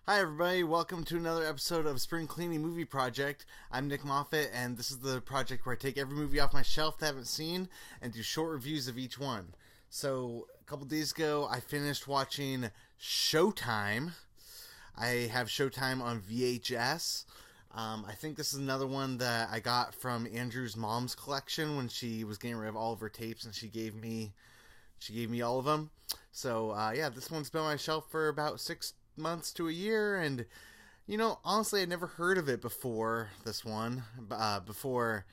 Hi everybody, welcome to another episode of Spring Cleaning Movie Project. I'm Nick Moffat, and this is the project where I take every movie off my shelf that I haven't seen and do short reviews of each one. So, a couple days ago, I finished watching Showtime. I have Showtime on VHS. I think this is another one that I got from Andrew's mom's collection when she was getting rid of all of her tapes, and she gave me all of them. So, this one's been on my shelf for about 6 months to a year, and honestly, I'd never heard of it before this one. Before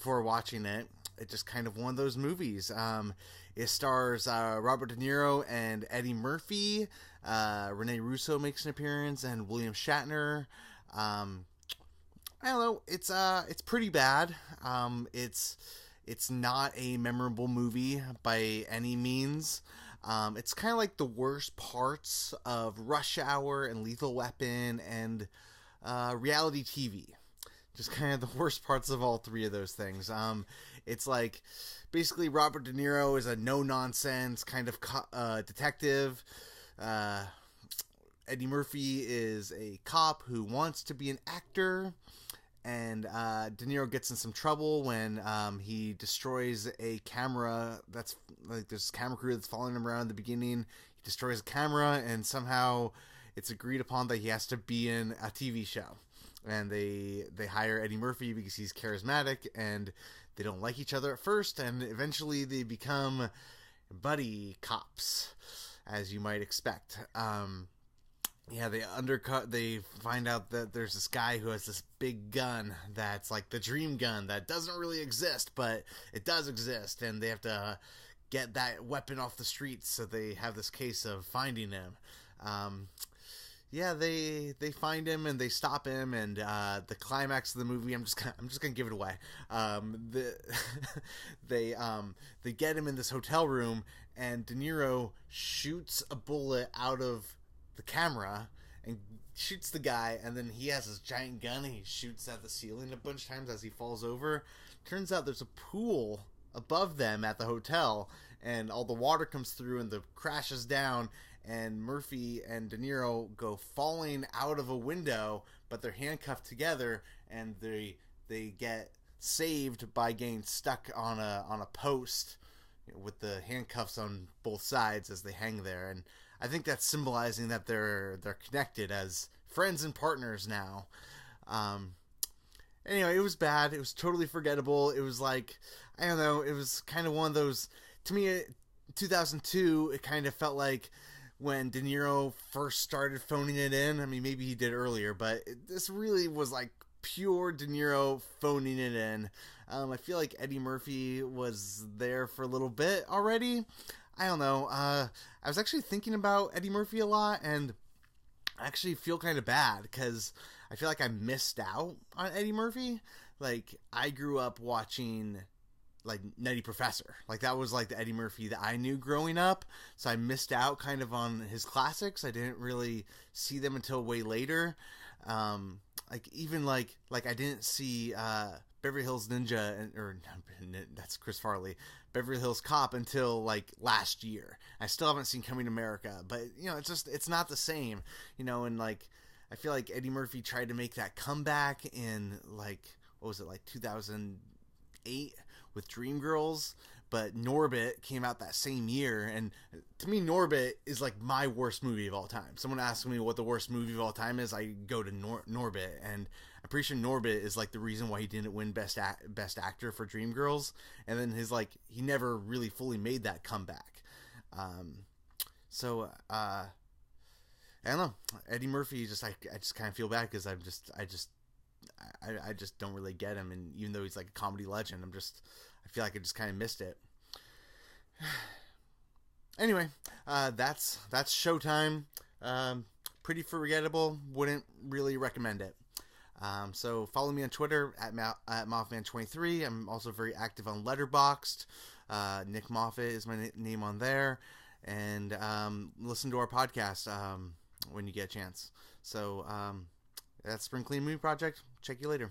watching it, it's just kind of one of those movies. It stars Robert De Niro and Eddie Murphy. Rene Russo makes an appearance, and William Shatner. I don't know. It's pretty bad. It's not a memorable movie by any means. It's kind of like the worst parts of Rush Hour and Lethal Weapon and reality TV. Just kind of the worst parts of all three of those things. It's like basically Robert De Niro is a no-nonsense kind of detective. Eddie Murphy is a cop who wants to be an actor. And De Niro gets in some trouble when he destroys a camera. That's like there's a camera crew that's following him around in the beginning. He destroys a camera, and somehow it's agreed upon that he has to be in a TV show. And they hire Eddie Murphy because he's charismatic, and they don't like each other at first, and eventually they become buddy cops, as you might expect. They find out that there's this guy who has this big gun that's like the dream gun that doesn't really exist, but it does exist, and they have to get that weapon off the streets, so they have this case of finding him. They find him and they stop him, and the climax of the movie, I'm just gonna give it away. They get him in this hotel room, and De Niro shoots a bullet out of the camera and shoots the guy, and then he has this giant gun and he shoots at the ceiling a bunch of times as he falls over. Turns out there's a pool above them at the hotel, and all the water comes through and the crashes down, and Murphy and De Niro go falling out of a window, but they're handcuffed together, and they get saved by getting stuck on a post with the handcuffs on both sides as they hang there. And I think that's symbolizing that they're connected as friends and partners now. Anyway, it was bad. It was totally forgettable. It was like, I don't know, it was kind of one of those, to me, 2002, it kind of felt like when De Niro first started phoning it in. I mean, maybe he did earlier, but this really was like pure De Niro phoning it in. I feel like Eddie Murphy was there for a little bit already. I don't know. I was actually thinking about Eddie Murphy a lot, and I actually feel kind of bad because I feel like I missed out on Eddie Murphy. Like, I grew up watching like Nutty Professor. Like, that was like the Eddie Murphy that I knew growing up, so I missed out kind of on his classics. I didn't really see them until way later. Like I didn't see Beverly Hills Ninja, or that's Chris Farley, Beverly Hills Cop until like last year. I still haven't seen Coming to America, but it's not the same, and like I feel like Eddie Murphy tried to make that comeback in like, what was it, like 2008 with Dreamgirls, but Norbit came out that same year, and to me Norbit is like my worst movie of all time. Someone asks me what the worst movie of all time is, I go to Norbit, and I'm pretty sure Norbit is like the reason why he didn't win Best Actor for Dreamgirls, and then he never really fully made that comeback. I don't know, Eddie Murphy, I just kind of feel bad because I just don't really get him, and even though he's like a comedy legend, I feel like I just kind of missed it. Anyway, that's Showtime. Pretty forgettable. Wouldn't really recommend it. So follow me on Twitter at Mothman23. I'm also very active on Letterboxd. Nick Moffat is my name on there. And listen to our podcast when you get a chance. So that's Spring Clean Movie Project. Check you later.